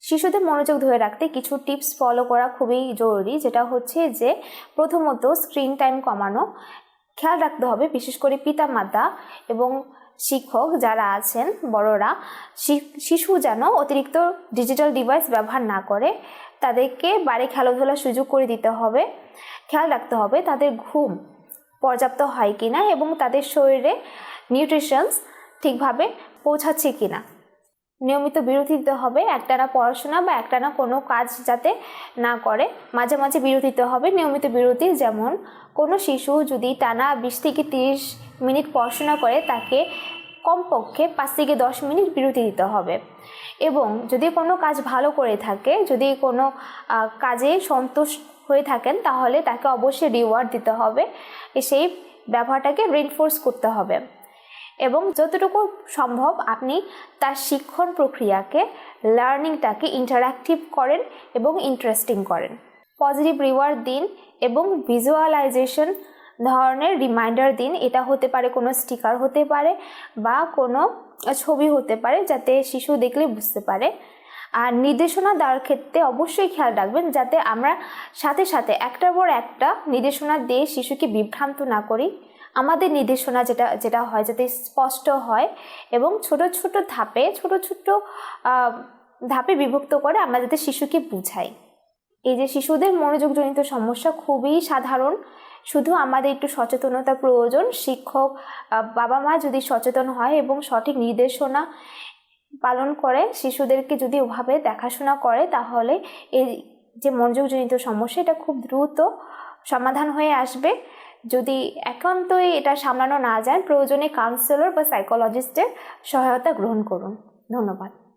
শিশুদের মনোযোগ ধরে রাখতে কিছু টিপস ফলো করা খুবই জরুরি, যেটা হচ্ছে যে প্রথমত স্ক্রিন টাইম কমানো। খেয়াল রাখতে হবে বিশেষ করে পিতামাতা এবং শিক্ষক যারা আছেন বড়রা, শিশু যেন অতিরিক্ত ডিজিটাল ডিভাইস ব্যবহার না করে। তাদেরকে বাইরে খেলাধুলার সুযোগ করে দিতে হবে। খেয়াল রাখতে হবে তাদের ঘুম পর্যাপ্ত হয় কিনা এবং তাদের শরীরে নিউট্রিশনস ঠিকভাবে পৌঁছাচ্ছে কিনা। নিয়মিত বিরতি দিতে হবে, একটানা পড়াশোনা বা একটানা কোনো কাজ যাতে না করে, মাঝে মাঝে বিরতি দিতে হবে। নিয়মিত বিরতি, যেমন কোনো শিশু যদি টানা 20 থেকে 30 মিনিট পড়াশোনা করে তাকে কমপক্ষে 5 থেকে 10 মিনিট বিরতি দিতে হবে। এবং যদি কোনো কাজ ভালো করে থাকে, যদি কোনো কাজে সন্তুষ্ট হয়ে থাকেন, তাহলে তাকে অবশ্যই রিওয়ার্ড দিতে হবে, সেই ব্যবহারটাকে রিইনফোর্স করতে হবে। এবং যতটুকু সম্ভব আপনি তার শিক্ষণ প্রক্রিয়াকে, লার্নিংটাকে ইন্টারঅ্যাক্টিভ করেন এবং ইন্টারেস্টিং করেন। পজিটিভ রিওয়ার্ড দিন এবং ভিজুয়ালাইজেশন ধরনের রিমাইন্ডার দিন। এটা হতে পারে কোনো স্টিকার হতে পারে বা কোনো ছবি হতে পারে, যাতে শিশু দেখলে বুঝতে পারে। আর নির্দেশনা দেওয়ার ক্ষেত্রে অবশ্যই খেয়াল রাখবেন যাতে আমরা সাথে সাথে একটার পর একটা নির্দেশনা দিয়ে শিশুকে বিভ্রান্ত না করি। আমাদের নির্দেশনা যেটা হয় যাতে স্পষ্ট হয় এবং ছোট ছোট ধাপে বিভক্ত করে আমরা যাতে শিশুকে বুঝাই। এই যে শিশুদের মনোযোগজনিত সমস্যা খুবই সাধারণ, শুধু আমাদের একটু সচেতনতা প্রয়োজন। শিক্ষক, বাবা মা যদি সচেতন হয় এবং সঠিক নির্দেশনা পালন করে, শিশুদেরকে যদি ওভাবে দেখাশোনা করে, তাহলে এই যে মনোযোগজনিত সমস্যা এটা খুব দ্রুত সমাধান হয়ে আসবে। যদি একান্তই এটা সামলানো না যায়, প্রয়োজনে কাউন্সিলর বা সাইকোলজিস্টের সহায়তা গ্রহণ করুন। ধন্যবাদ।